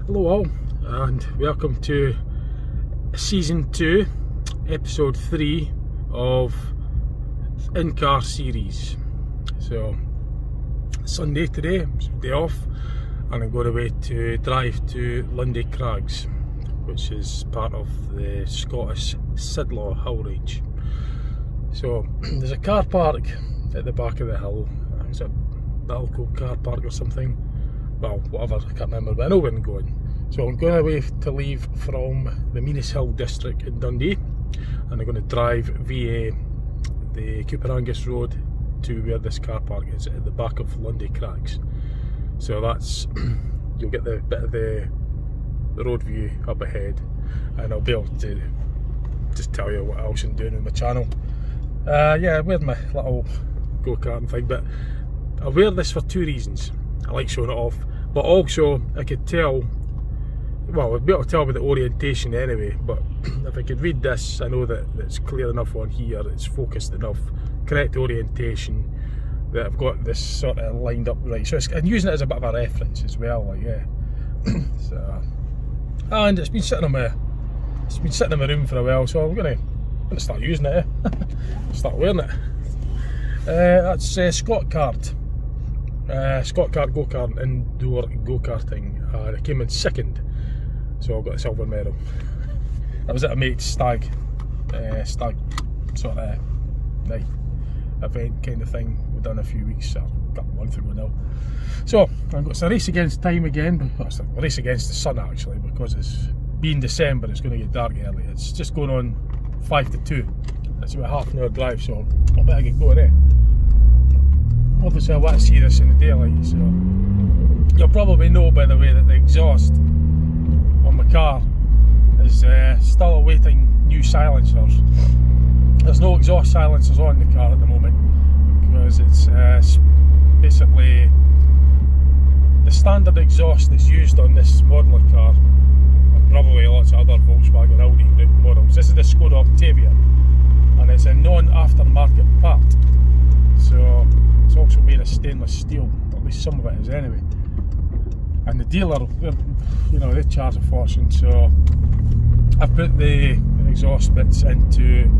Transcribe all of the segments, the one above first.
Hello all, and welcome to Season 2, Episode 3 of In-Car Series. So, Sunday today, it's a day off, and I'm going away to drive to Lundie Craggs, which is part of the Scottish Sidlaw Hill Range. So, there's a car park at the back of the hill. It's a Balco car park or something. Well, whatever, I can't remember, but I know where I'm going. So I'm going away to leave from the Meanest Hill district in Dundee, and I'm going to drive via the Cooper Angus Road to where this car park is at the back of Lundie Craggs. So that's, you'll get the bit of the road view up ahead, and I'll be able to just tell you what else I'm doing on my channel. Yeah, I wear my little go-kart and thing, but I wear this for two reasons. I like showing it off, but also I could tell, well, I'd be able to tell with the orientation anyway, but if I could read this, I know that it's clear enough on here, it's focused enough, correct orientation, that I've got this sort of lined up right. So I'm using it as a bit of a reference as well, like, yeah. So, and it's been sitting in my room for a while, so I'm gonna start using it, start wearing it. That's Scott Kart. Scott Kart go-kart, indoor go-karting. I came in second, so I got a silver medal. I was at a mate's stag sort of night event kind of thing. We've done a few weeks, a couple of months ago now. So it's a race against time again. It's a race against the sun actually, because it's being December, it's going to get dark early. It's just going on 5 to 2. It's about half an hour drive, so I better get going, eh? Obviously I want to see this in the daylight, so you'll probably know by the way that the exhaust on my car is still awaiting new silencers. There's no exhaust silencers on the car at the moment, because it's basically the standard exhaust that's used on this model of car, and probably lots of other Volkswagen Audi models. This is the Skoda Octavia, and it's a non-aftermarket part, so it's also made of stainless steel, at least some of it is anyway. And the dealer, you know, they charge a fortune, so I've put the exhaust bits into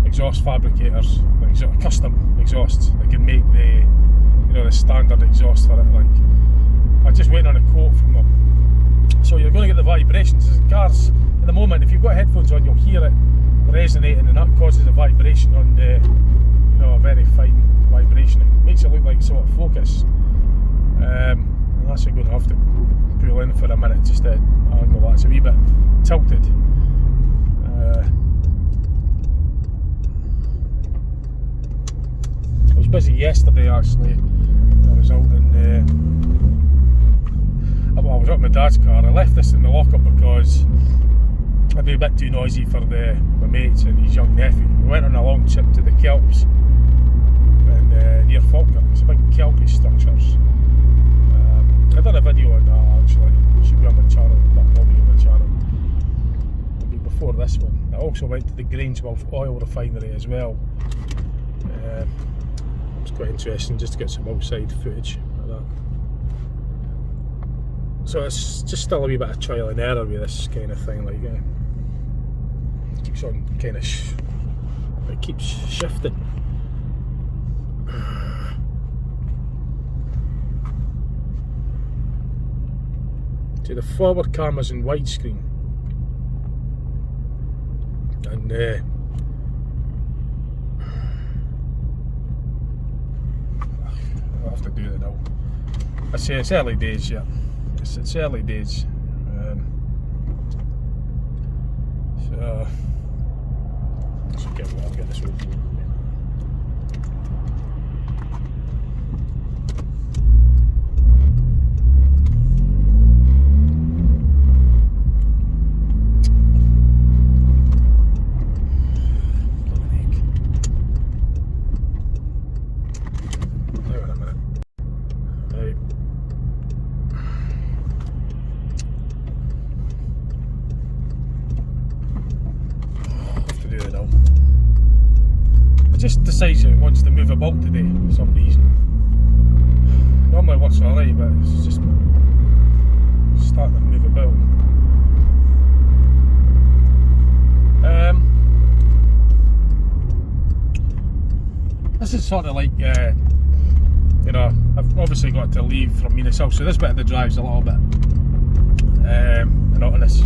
exhaust fabricators, like custom exhausts that can make the, you know, the standard exhaust for it. Like, I just went on a quote from them. So you're going to get the vibrations. The cars at the moment, if you've got headphones on, you'll hear it resonating, and that causes a vibration on the, you know, a very fine vibration. It makes it look like sort of focus, and that's going to have to pull in for a minute just to angle that. It's a wee bit tilted. I was busy yesterday actually. I was out in I was up in my dad's car. I left this in the lockup because I'd be a bit too noisy for my mates and his young nephew. We went on a long trip to the Kelps and near Falkirk. It's a big kelpie structures. I've done a video on that actually. It should be on my channel, but it will be on my channel. It'll be before this one. I also went to the Grangemouth oil refinery as well. It's quite interesting just to get some outside footage like that. So it's just still a wee bit of trial and error with this kind of thing, like it keeps on kind of it keeps shifting. See, the forward camera's in widescreen, and I'll have to do it now. I say it's early days, yeah. It's early days. So I'll get this over. Just decides it wants to move about today for some reason. Normally it works alright, but it's just starting to move about. This is sort of like, you know, I've obviously got to leave from Minas, so this bit of the drive's a little bit monotonous.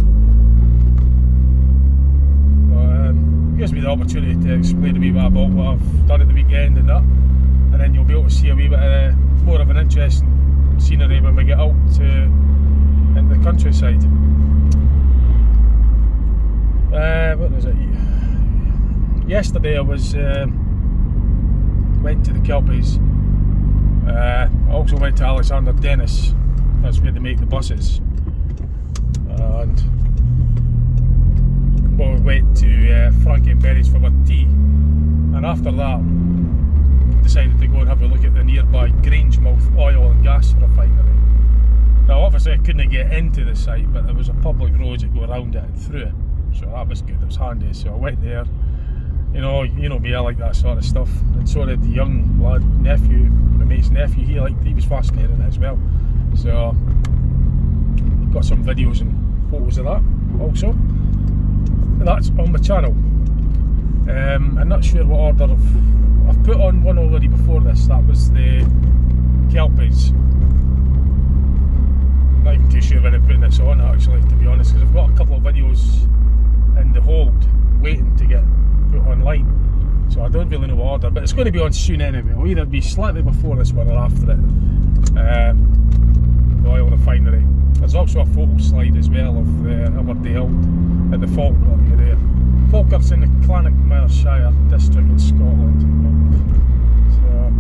But gives me the opportunity to explain a wee bit about what I've done at the weekend and that, and then you'll be able to see a wee bit more of an interesting scenery when we get out into the countryside. What was it? Yesterday I was went to the Kelpies. I also went to Alexander Dennis. That's where they make the buses. And well, we went to Frankie and Berry's for our tea. And after that, decided to go and have a look at the nearby Grangemouth oil and gas refinery. Now, obviously, I couldn't get into the site, but there was a public road that go around it and through it. So that was good. It was handy. So I went there. You know me, I like that sort of stuff, and so did the young lad, nephew, my mate's nephew. He was fascinated in it as well. So got some videos and photos of that also. That's on my channel. I'm not sure what order I've put on one already before this. That was the Kelpies. Not even too sure when I'm putting this on actually, to be honest, because I've got a couple of videos in the hold waiting to get put online, so I don't really know what order, but it's going to be on soon anyway. It'll either be slightly before this one or after it. The oil refinery. There's also a photo slide as well of our day out at the Falkirk area. Falkirk's in the Lanarkshire district in Scotland. So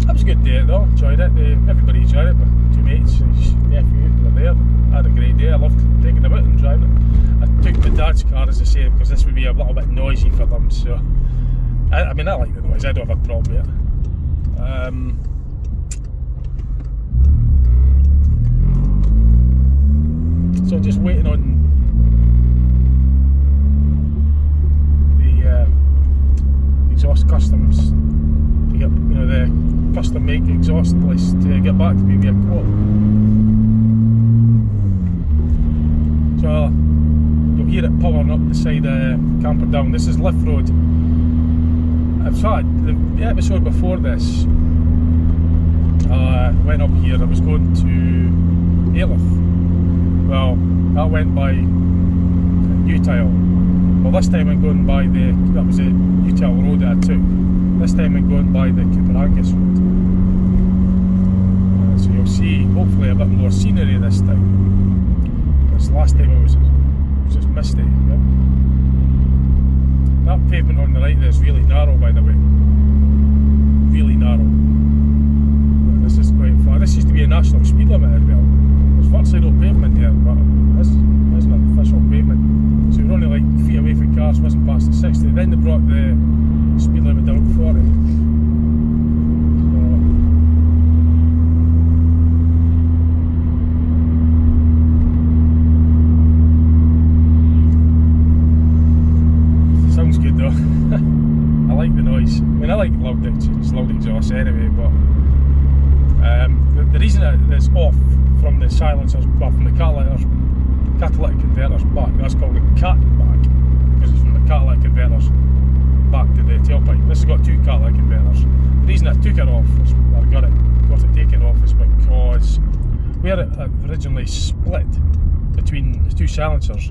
that was a good day though, enjoyed it. Everybody enjoyed it, but two mates and his nephew were there. I had a great day. I loved taking them out and driving it. I took my dad's car, as I say, because this would be a little bit noisy for them, so I mean, I like the noise, I don't have a problem with it. So just waiting on the exhaust customs to get, the custom make exhaust place to get back to me via quote. So you'll hear it powering up the side of Camperdown. This is Lift Road. I've tried the episode before this. I went up here. I was going to Airlift. Well, that went by Utile. Well, this time I'm going by that was the Utile road that I took. This time I'm going by the Cooperangus road. So you'll see hopefully a bit more scenery this time. This last time it was just misty. Yeah? That pavement on the right there is really narrow, by the way. Really narrow. But this is quite far. This used to be a national speed limit as well. There's virtually no pavement here, but this isn't an official pavement. So we're only like feet away from cars, wasn't past the 60. Then they brought the speed limit down to 40. Sounds good though. I like the noise. I mean, I like loud exhaust anyway, but the reason it's off from the silencers, well, from the catalytic converters back, that's called the cat back, because it's from the catalytic converters back to the tailpipe. This has got two catalytic converters. The reason I took it off, or got it taken off, is because where it originally split between the two silencers,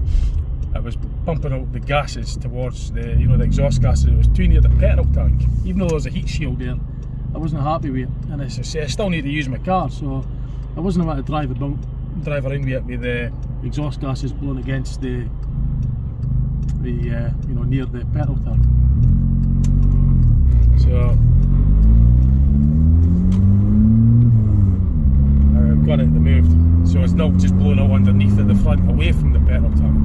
it was pumping out the gases towards the the exhaust gases. It was too near the petrol tank. Even though there was a heat shield there, I wasn't happy with it. And as I say, I still need to use my car, so I wasn't about to drive around with it with the exhaust gases blowing against the near the petrol tank. So I've got it removed, so it's not just blowing out underneath at the front, away from the petrol tank.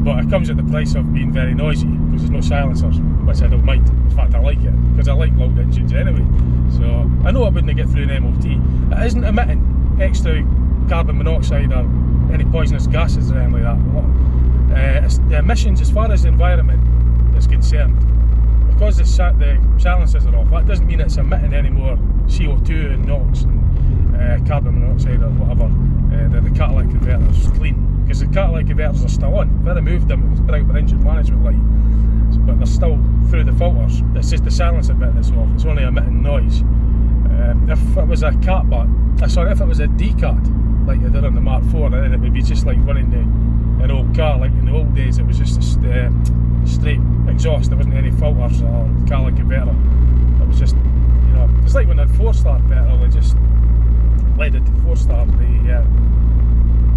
But it comes at the price of being very noisy, because there's no silencers, which I don't mind. In fact, I like it, because I like loud engines anyway. So I know I wouldn't get through an MOT. It isn't emitting extra carbon monoxide or any poisonous gases or anything like that. The emissions, as far as the environment is concerned, because the silencers are off, that doesn't mean it's emitting any more CO2 and NOx and countryside or whatever, the catalytic converters clean, because the catalytic converters are still on. If I'd have moved them, it was bright with engine management light, but they're still through the filters. It's just the silencer bit that's off. It's only emitting noise. If it was a if it was a D-card like you did on the Mark IV, then it would be just like running an old car. Like in the old days, it was just a straight exhaust. There wasn't any filters or catalytic converter. It was just, you know, it's like when I had 4-star petrol. They just led it to 4-star.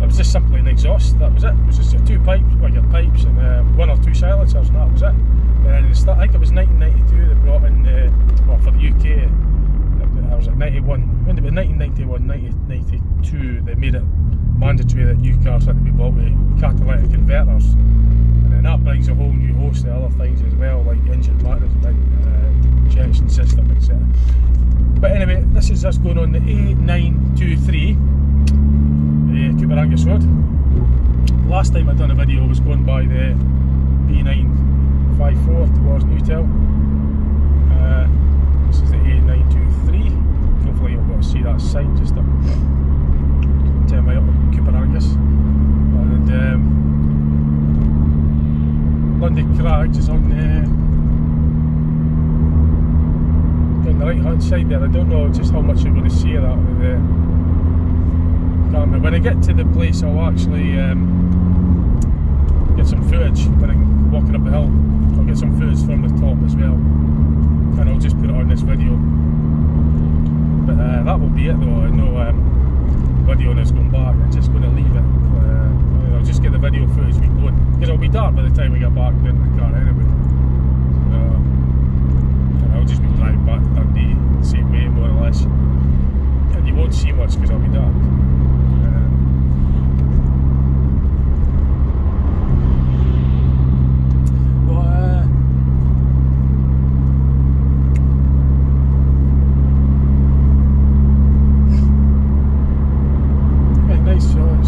It was just simply an exhaust. That was it. It was just your 2 pipes, or your pipes, and 1 or 2 silencers, and that was it. And I think it was 1992 they brought in, well, for the UK. I was at 91. When did it be? 1991, 1992. They made it mandatory that new cars had to be bought with catalytic converters, and then that brings a whole new host of other things as well, like engine management, injection system, etc. But anyway, this is us going on the A923 Cooper Angus Road. Last time I done a video was going by the B954 towards Newtel. This is the A923. Hopefully you'll be able to see that sign just up 10 miles up Cooper Angus. And Lundie Craggs is on the right hand side there. I don't know just how much you're going to see of that with the camera. When I get to the place, I'll actually get some footage when I'm walking up the hill. I'll get some footage from the top as well, and I'll just put it on this video. But that will be it though. No video on us going back. I'm just going to leave it. I'll just get the video footage we going, because it'll be dark by the time we get back into the car anyway. And I'll just be driving back to Dundee the same way, more or less. And you won't see much because it'll be dark.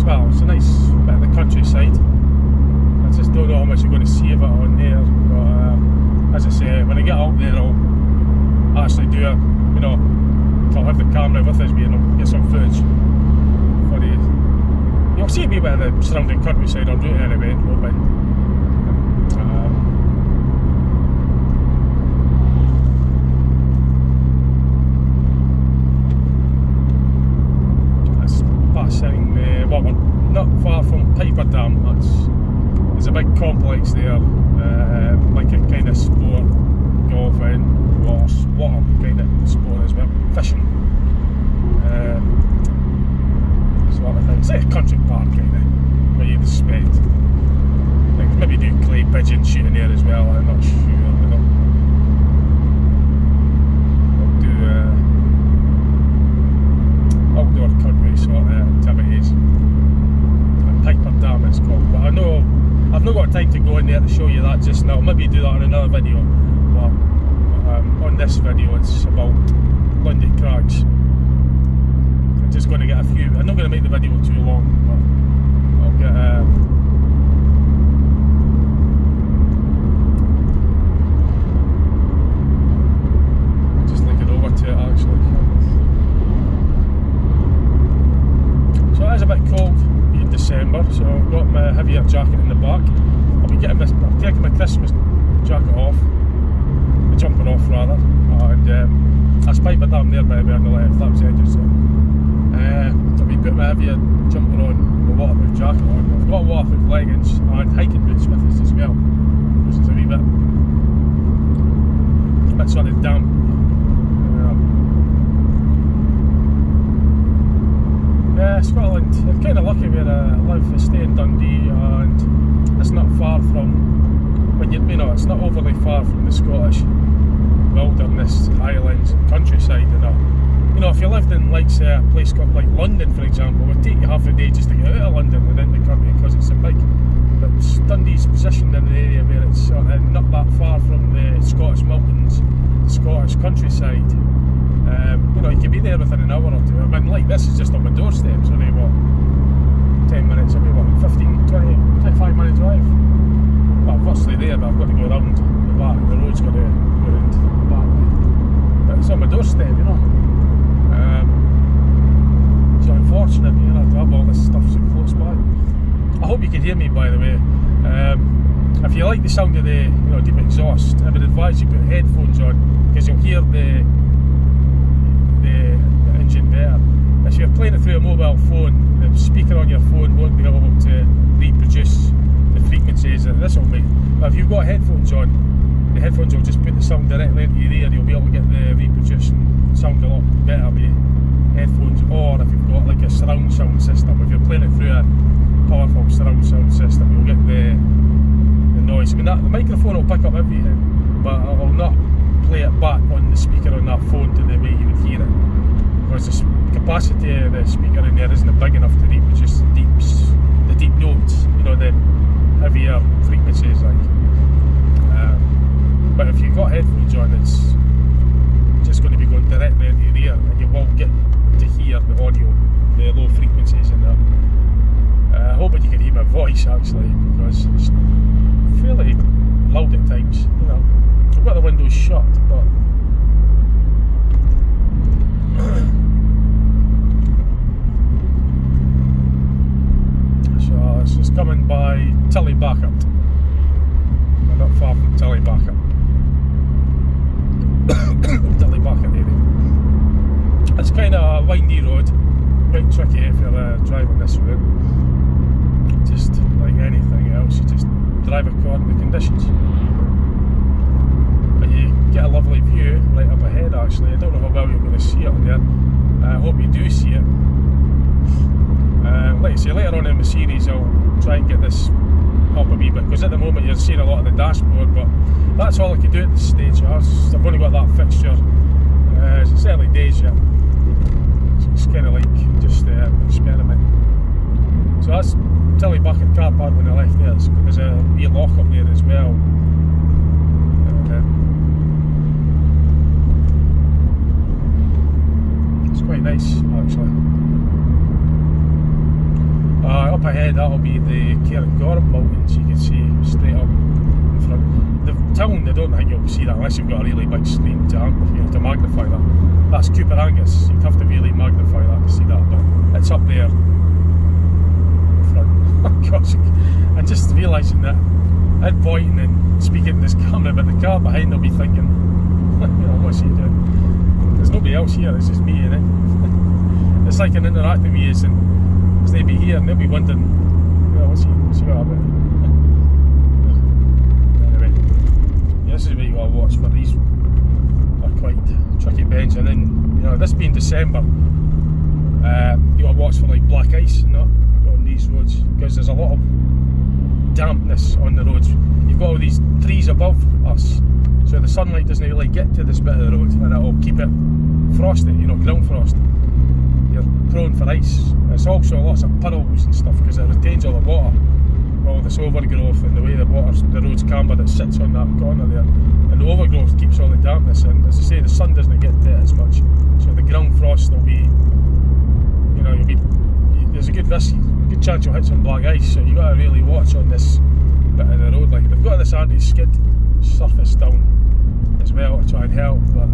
Well, it's a nice bit of the countryside. I just don't know how much you're going to see of it on there, but as I say, when I get out there I'll actually do I'll have the camera with us and I'll get some footage for you. You'll see a wee bit of the surrounding countryside on route anyway, passing well, we're not far from Piper Dam. There's a big complex there, like a kind of sport, golfing, water kind of sport as well, fishing, sort of thing. It's like a country park kind of, where you'd expect. Like maybe do clay pigeon shooting there as well, I'm not sure, but they'll do outdoor country sort of activities. Piper Dam it's called, but I know I've not got time to go in there to show you that just now. Maybe do that in another video, but on this video it's about Lundie Craggs. I'm just going to get a few, I'm not going to make the video too long, but I'll get just looking over to it actually. So it is a bit cold in December, so I've got my heavier jacket in the back. I'm taking my Christmas jacket off, the jumper off rather, and that's Piper Dam there by the way on the left, that was the edge, so I'll be putting my heavier jumper on, my waterproof jacket on. I've got waterproof leggings and hiking boots with us as well, because it's a wee bit sort of damp. Scotland, I'm kind of lucky where I live. I stay in Dundee and it's not far from, it's not overly far from the Scottish wilderness, highlands and countryside and all. If you lived in like say a place like London for example, it would take you half a day just to get out of London and into the country because it's so big. But Dundee's positioned in an area where it's sort of not that far from the Scottish mountains, the Scottish countryside. You can be there within an hour or two. I mean, like this is just on my doorstep. It's only 10 minutes, maybe 15, 20, 25 minute drive. Well, I'm virtually there, but I've got to go around the back. The road's got to go around the back. But it's on my doorstep, So unfortunately hear me, by the way. If you like the sound of the deep exhaust, I would advise you put headphones on, because you'll hear the engine better. If you're playing it through a mobile phone, the speaker on your phone won't be able to reproduce the frequencies that this will make. But if you've got headphones on, the headphones will just put the sound directly into your ear. You'll be able to get the reproducing sound a lot better with headphones. Or if you've got like a surround sound system, if you're playing it through a powerful surround sound system, you'll get the noise. I mean, the microphone will pick up everything, but it will not play it back on the speaker on that phone to the way you would hear it, because the capacity of the speaker in there isn't big enough to reproduce the deep notes, the heavier frequencies like. But if you've got headphones on, it's just going to be going directly into your ear, and you will get to hear the audio, the low frequencies in there. I hope that you can hear my voice actually, because it's fairly loud at times. I've got the windows shut, but so this is coming by Tillybackert. We're not far from Tillybackert. Tillybackert area. It's kind of a windy road, quite tricky if you're driving this route. Just like anything else, you just drive according to conditions. But you get a lovely view right up ahead actually. I don't know how well you're going to see it on there. I hope you do see it. Like I say, later on in the series I'll try and get this up a wee bit, because at the moment you're seeing a lot of the dashboard, but that's all I can do at this stage. I've only got that fixture. It's early days yet, so it's kind of like just an experiment. So that's Tillybackert car park on the left there. There's a wee lock up there as well. It's quite nice actually. Up ahead that'll be the Cairngorm Mountains, you can see straight up in front. The town, I don't think you'll see that unless you've got a really big screen to magnify that. That's Cooper Angus, you'd have to really magnify that to see that, but it's up there in front. Gosh, I'm just realising that I'm pointing and speaking to this camera, but the car behind will be thinking, what's he doing? There's nobody else here, it's just me, innit? It's like an interactive with us, and they'll be here and they'll be wondering, what's he got about? Anyway, this is what you gotta watch for. These are quite tricky bends, and then this being December, you gotta watch for like black ice and that on these roads, because there's a lot of dampness on the roads. You've got all these trees above us, so the sunlight doesn't really get to this bit of the road, and it'll keep it frosty, ground frost. You're prone for ice. It's also lots of puddles and stuff, because it retains all the water, all this overgrowth, and the way the road's cambered, it sits on that corner there, and the overgrowth keeps all the dampness in. As I say, the sun doesn't get to it as much, so the ground frost will be, there's a good chance you'll hit some black ice, so you've got to really watch on this bit of the road. Like, they've got this anti-skid surface down as well to try and help, but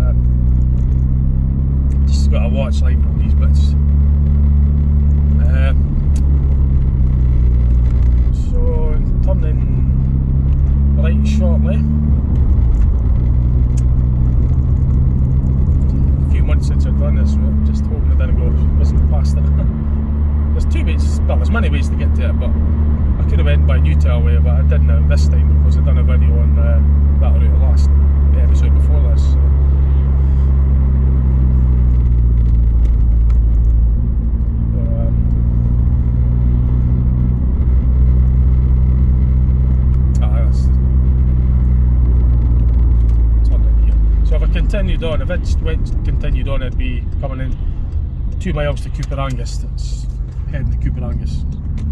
just got to watch like on these bits. So turning right shortly. A few months since I've done this route, just hoping I wasn't past it. There's two ways, well, there's many ways to get to it, but I could have went by Newtown way, but I didn't this time because I'd done a video on that route the episode before this. So. Continued on, if it continued on, it'd be coming in 2 miles to Cooper Angus. It's heading to Cooper Angus.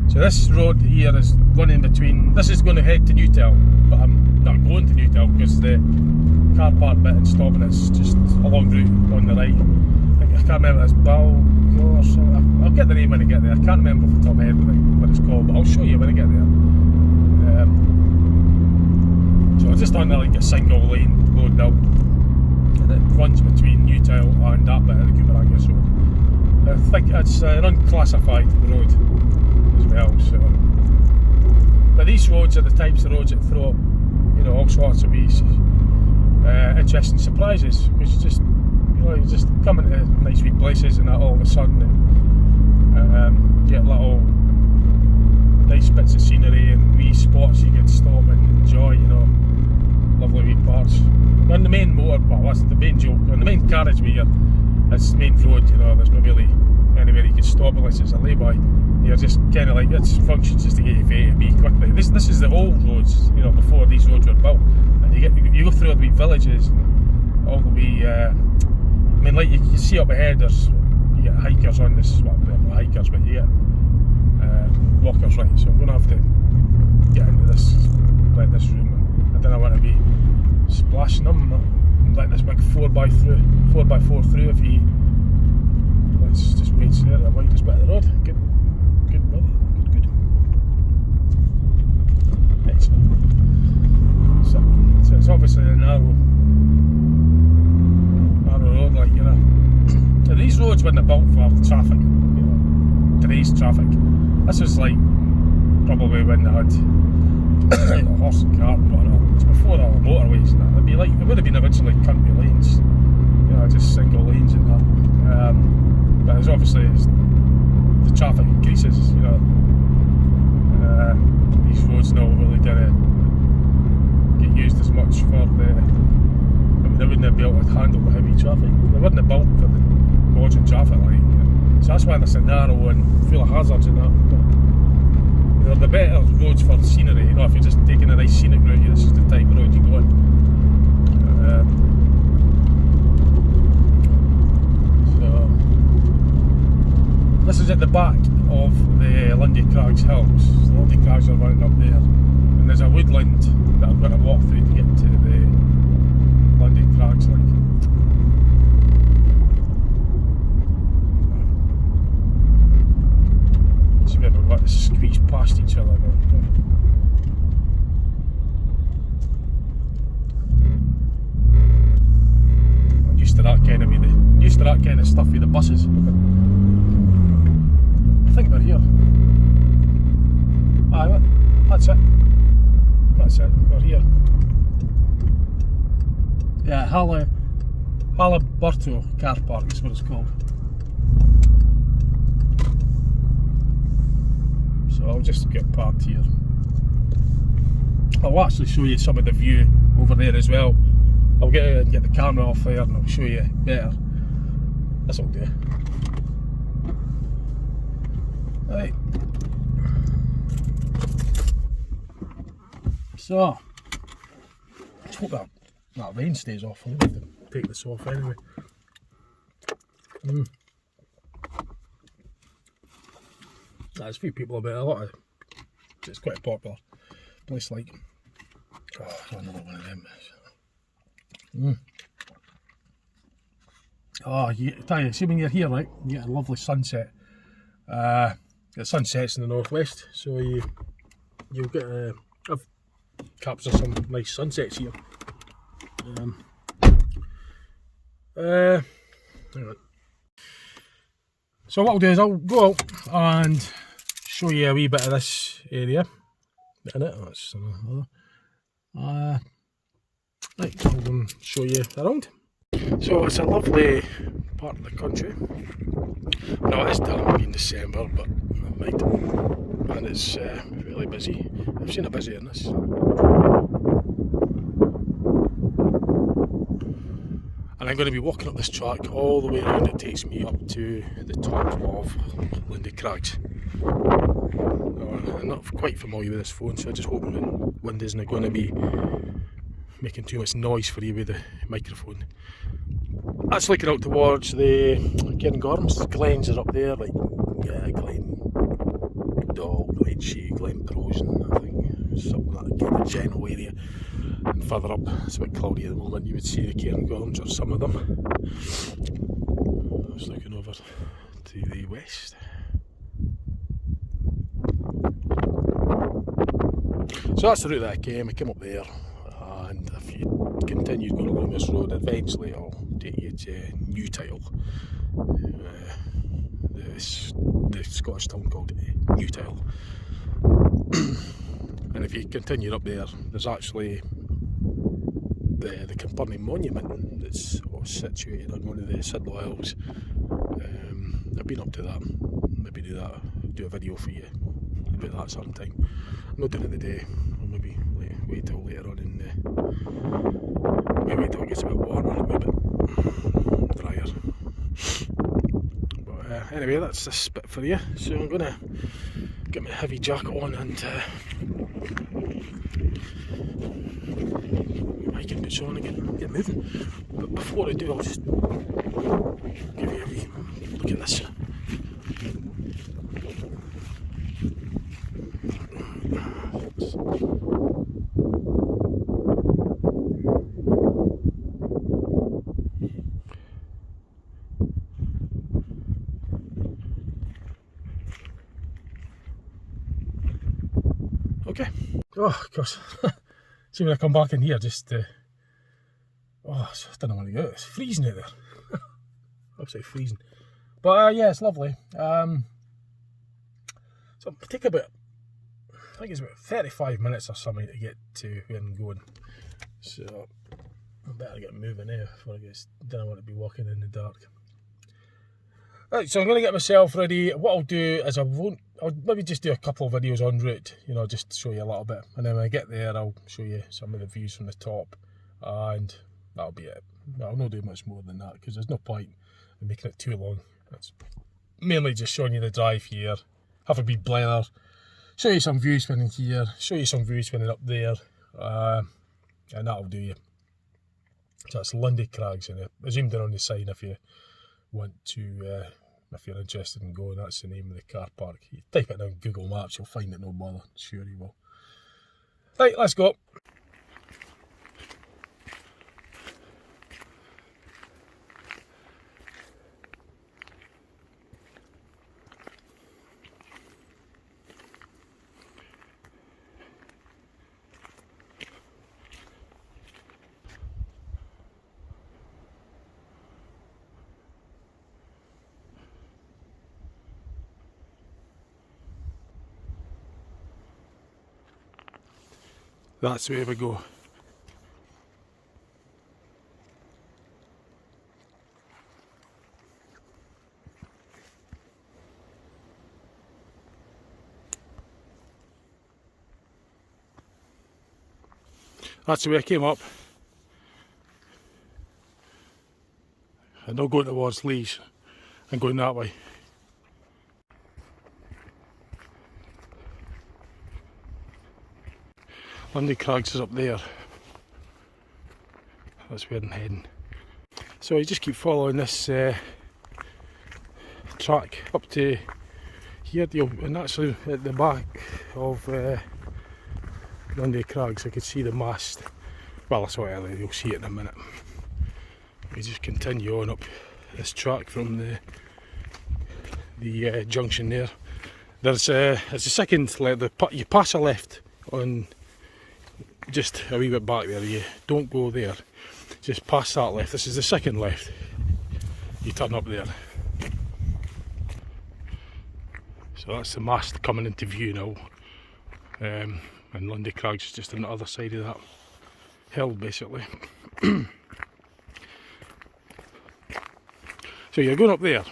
So this road here is running between, this is going to head to Newtown, but I'm not going to Newtown because the car park bit and stopping is just a long route on the right. I can't remember if it's Balgo or something. I'll get the name when I get there. I can't remember off the top of my head what it's called, but I'll show you when I get there. So I'm just on like a single lane road now. And it runs between Newtown and that bit of the Cooper Angus road. I think it's an unclassified road as well, so But these roads are the types of roads that throw up, you know, all sorts of these interesting surprises, because you just come into nice wee places and that all of a sudden, and get little nice bits of scenery and wee spots you can stop and enjoy, you know, lovely wee parts. On the main motor, well, that's the main joke, on the main carriageway, it's the main road, you know, there's not really anywhere you can stop unless it's a lay-by. You're just kind of like, its functions just to get you from A to B quickly. This is the old roads, you know, before these roads were built, and you go through all the wee villages, all the wee, I mean, like you see up ahead, you get hikers on this, well, they're not hikers, but you get walkers, right? So I'm going to have to get into this, let this room. I don't want to be splashing them, I'm letting this big 4x4 through if he. Let's just wait there, the widest bit of the road. Good buddy, good. Excellent. So it's obviously a narrow road, like, you know. So these roads weren't built for traffic, you know, today's traffic. This is like probably when they had you know, horse and cart and whatnot. It's before all the motorways and that. It would have been originally country lanes, you know, just single lanes and that. But as obviously as the traffic increases, you know, these roads now really didn't get used as much for the. I mean, they wouldn't be able to handle the heavy traffic. They weren't built for the modern traffic, like. You know. So that's why they're so narrow and full of hazards and that. But, you know, the better roads for scenery. You know, if you're just taking a nice scenic route, this is the type of road you go on. This is at the back of the Lundie Craggs hills. The Lundie Craggs are running up there, and there's a woodland that I've got to walk through to get to the Lundie Craggs. Like, see where we've got to squeeze past each other now. I'm used to that kind of stuff with the buses. I think we're here. Aye, that's it. We're here. Yeah, Haliburto car park is what it's called. So I'll just get parked here. I'll actually show you some of the view over there as well. I'll get the camera off there and I'll show you better. This'll do. Right. So, let's hope that rain stays off. I'm going to take this off anyway. There's a few people about it's quite a popular place, like. Oh, another one of them. Oh, see when you're here, right, you get a lovely sunset. The sun sets in the northwest, so you'll get I've captured some nice sunsets here. Hang on. So what I'll do is I'll go out and show you a wee bit of this area. In it, that's right, I'll go and show you around. So it's a lovely part of the country. No, it is damn in December, but never mind. And it's really busy. I've seen it busier than this. And I'm going to be walking up this track all the way around. It takes me up to the top of Lundie Craggs. I'm not quite familiar with this phone, so I just hope the wind isn't going to be making too much noise for you with the microphone. That's looking out towards the Cairngorms. The glens are up there, like Glen Doll, Glen Shea, Glen Prosen, I think, something like that kind of general area. And further up, it's a bit cloudy at the moment, you would see the Cairngorms or some of them. I was looking over to the west. So that's the route that I came up there, and if you continue going along this road, eventually I'll take you to Newtile, the Scottish town called Newtile. And if you continue up there, there's actually the Capernaum Monument that's situated on one of the Sidlow Hills. I've been up to that. Maybe do a video for you about that sometime. I'm not doing it today. I'll maybe wait till later on in maybe wait till it gets a bit warmer and a bit drier. But anyway, that's this bit for you. So I'm gonna get my heavy jacket on and hiking boots on and get moving. But before I do, I'll just give you a wee look at this. Okay. Oh gosh. See, when I come back in here, just I don't know when to go. It's freezing out there. Absolutely freezing. But yeah, it's lovely. So it'll take about, I think it's about 35 minutes or something to get to where I'm going. So I better get moving now before I don't want to be walking in the dark. Right, so I'm going to get myself ready. What I'll do is I'll maybe just do a couple of videos en route, you know, just to show you a little bit. And then when I get there, I'll show you some of the views from the top. And that'll be it. I'll not do much more than that because there's no point in making it too long. It's mainly just showing you the drive here, have a wee blather, show you some views when in here, show you some views when in up there, and that'll do you. So that's Lundie Craggs, and I zoomed in on the sign if you want to, if you're interested in going. That's the name of the car park. You type it in on Google Maps, you'll find it, no bother, sure you will. Right, let's go. That's where we go. That's the way I came up. I'm not going towards Lees. I'm going that way. Lundie Craggs is up there. That's where I'm heading. So you just keep following this track up to here, and actually at the back of Lundie Craggs I could see the mast. Well, I saw it earlier, you'll see it in a minute. We just continue on up this track from the junction there. There's a second left, you pass a left on just a wee bit back there. You don't go there, just past that left. This is the second left. You turn up there. So that's the mast coming into view now. And Lundie Craggs is just on the other side of that hill basically. So you're going up there,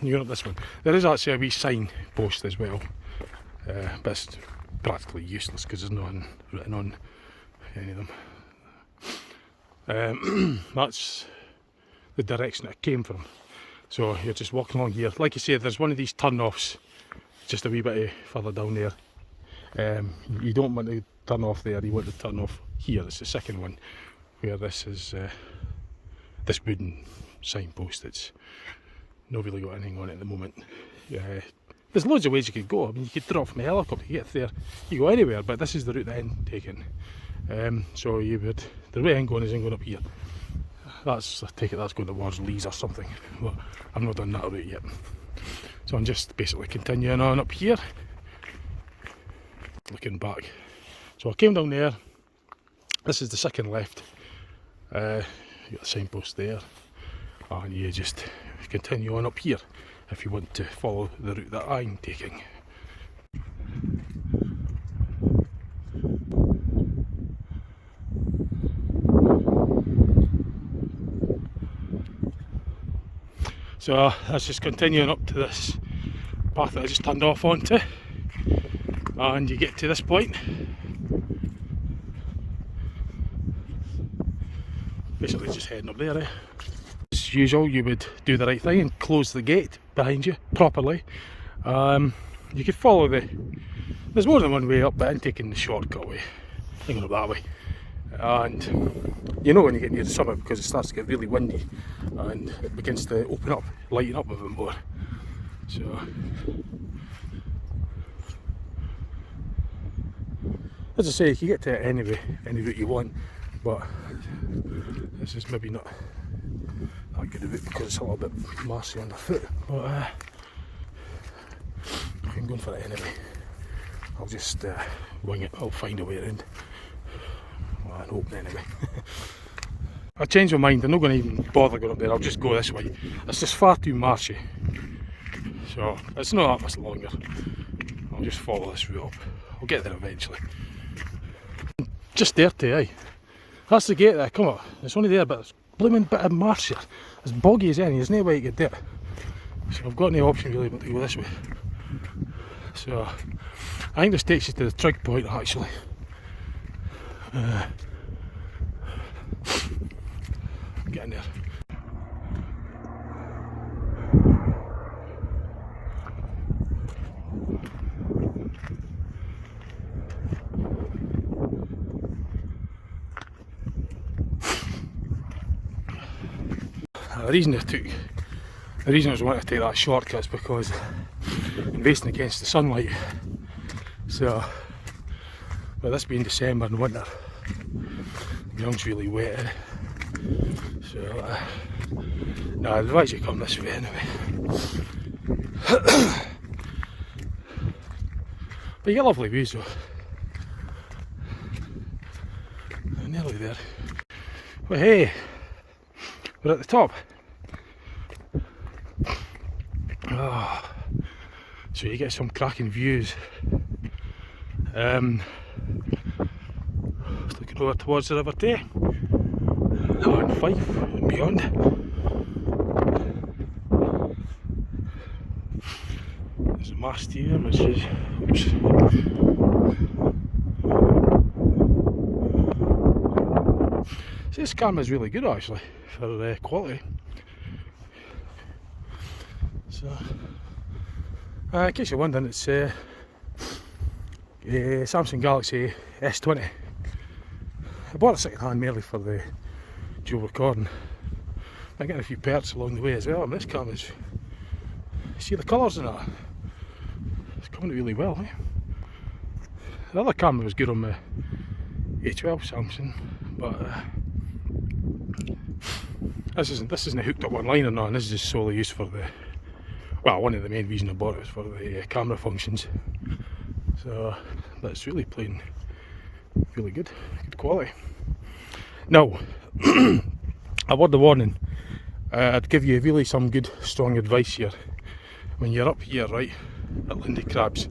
you're going up this one. There is actually a wee sign post as well, but it's practically useless because there's nothing written on any of them. That's the direction it came from. So you're just walking along here. Like I said, there's one of these turn-offs just a wee bit further down there. You don't want to turn off there, you want to turn off here. It's the second one where this is this wooden signpost that's not really got anything on it at the moment. There's loads of ways you could go. I mean, you could drop from a helicopter, you get there, you go anywhere, but this is the route that I'm taking. So you would, the way I'm going is I'm going up here. That's, I take it that's going towards Lees or something, but I've not done that route yet. So I'm just basically continuing on up here, looking back. So I came down there, this is the second left, you got the signpost there, and you just continue on up here if you want to follow the route that I'm taking. So that's just continuing up to this path that I just turned off onto, and you get to this point. Basically just heading up there. As usual, you would do the right thing and close the gate behind you properly. You could follow there's more than one way up, but I'm taking the shortcut way. I'm going up that way. And you know when you get near the summit, because it starts to get really windy and it begins to open up, lighten up a bit more. So as I say, you can get to it any route you want, but this is maybe not that good of it because it's a little bit marshy underfoot. But I'm going for it anyway. I'll just wing it. I'll find a way around. Well, I'm hoping anyway. I changed my mind. I'm not going to even bother going up there. I'll just go this way. It's just far too marshy. So it's not that much longer. I'll just follow this route up. I'll get there eventually. Just dirty, eh? That's the gate there. Come on. It's only there, but it's blooming bit of marsh here. It's boggy as any. There's no way to get there. So I've got no option really but to go this way. So I think this takes you to the trig point actually. I'm getting there. The reason I was wanting to take that shortcut is because I'm racing against the sunlight. So, with this being December and winter, the ground's really wet. So, no, I advise you come this way anyway. But you get lovely views though. I'm nearly there. But hey, we're at the top. Oh, so you get some cracking views. Looking over towards the River Tay, and Fife and beyond. There's a mast here which is, oops. So this camera's really good actually for quality. So, in case you're wondering, it's Samsung Galaxy S20. I bought it second hand merely for the dual recording. I'm getting a few perks along the way as well, and this camera's, see the colours in that? It's coming really well, eh? The other camera was good on my A12 Samsung, but this isn't hooked up online or nothing. This is just solely used for the, well, one of the main reasons I bought it was for the camera functions. So, but it's really playing really good quality. Now, a word of warning, I'd give you really some good strong advice here. When you're up here, right, at Lundie Craggs,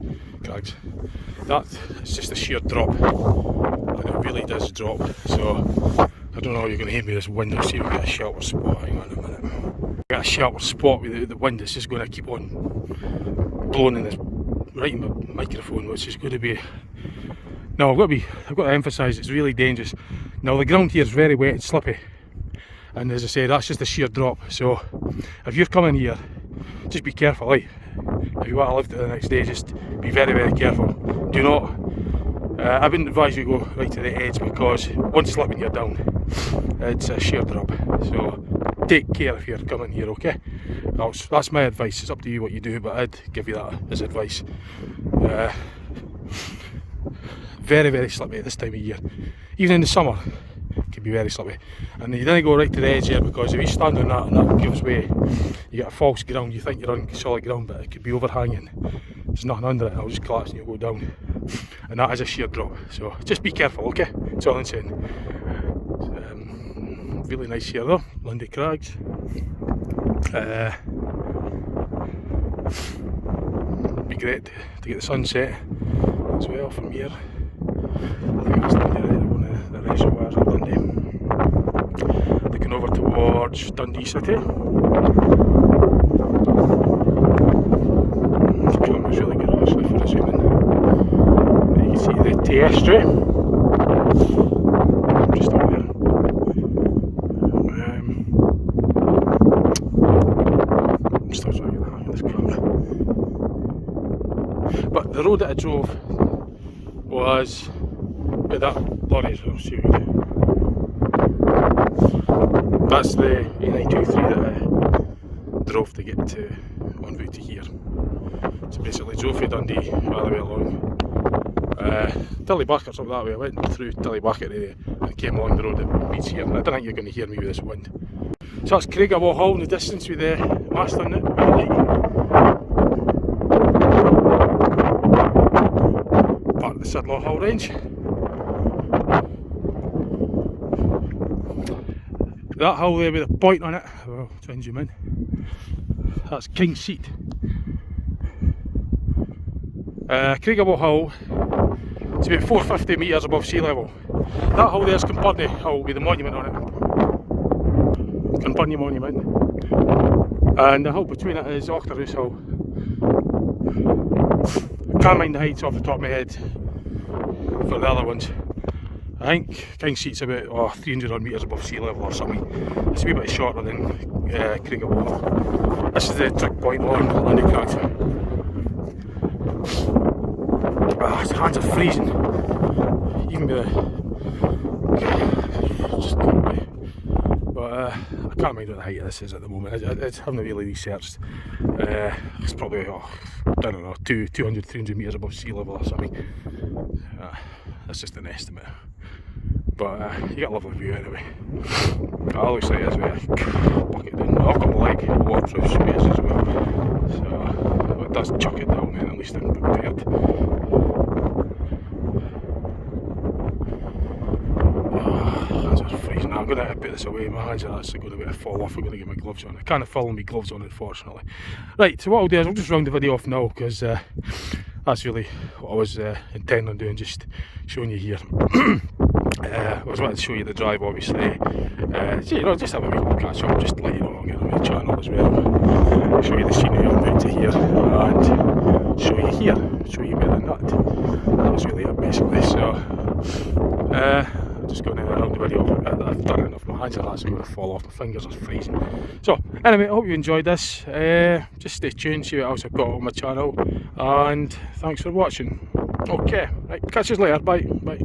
that is just a sheer drop, and it really does drop. So I don't know how you're going to hear me this wind. I'll see if we get a shelter spot. Hang on a minute. Get a shelter spot with the wind. It's just going to keep on blowing in this right in my microphone, which is going to be. Now I've got to emphasise it's really dangerous. Now the ground here is very wet and slippy, and as I say, that's just a sheer drop. So if you're coming here, just be careful, eh? If you want to live to the next day, just be very, very careful. Do not. I wouldn't advise you to go right to the edge, because once slipping you're down, it's a sheer drop. So take care if you're coming here, okay? That's my advice. It's up to you what you do, but I'd give you that as advice. Very, very slippy at this time of year. Even in the summer, it can be very slippy. And you don't go right to the edge here, because if you stand on that and that gives way, you get a false ground. You think you're on solid ground, but it could be overhanging. There's nothing under it. It'll just collapse and you'll go down. And that is a sheer drop. So just be careful, okay? That's all I'm saying. Really nice here though, Lundie Craggs. It'd be great to get the sunset as well from here. I think it's one of the reservoirs at Lundie. Looking over towards Dundee City. the estuary. Just up there. Still trying to get the hang of this camera. But the road that I drove was with that lorry, so I'll see what we do. That's the A923 that I drove to get to on route to here. So basically drove from Dundee all the way along. Tillybucket's up that way. I went through Tillybucket area and came along the road that meets here. And I don't think you're going to hear me with this wind. So that's Craigabow in the distance with the mast on it. Part of the Sidlaw Hill range. That hill there with a point on it, I'll try and zoom in. That's King's Seat. Craigabow Hill, it's about 450 metres above sea level. That hill there's Cumbernauld Hill with the monument on it. Cumbernauld Monument. And the hill between it is Ochterhouse Hill. I can't mind the heights off the top of my head for the other ones. I think King's Seat's about 300 odd metres above sea level or something. It's a wee bit shorter than Craigabow. This is the trick point along Lundie Craggs. His hands are freezing. Even with just but I can't mind what the height of this is at the moment. I haven't really researched. It's probably, I don't know, 200, 300 metres above sea level or something. That's just an estimate. But you get a lovely view anyway. It looks like it's with a bucket down. I've got my leg waterproof space as well. So it does chuck it down then, at least I'm prepared. Hands are freezing. I'm going to put this away. My hands are actually going to fall off. I'm going to get my gloves on. I can't follow my gloves on, unfortunately. Right, so what I'll do is I'll just round the video off now, because that's really what I was intending on doing, just showing you here. I was wanting to show you the drive, obviously. So, you know, just have a wee catch up, just let you know I'm on my channel as well. Show you the scenery on route to here, and show you here, show you where the nut. That was really it, basically. So, I'm just going to round the video off. I've done enough. My hands are actually going to fall off. My fingers are freezing. So, anyway, I hope you enjoyed this. Just stay tuned, see what else I've got on my channel, and thanks for watching. Okay, right, catch you later. Bye. Bye.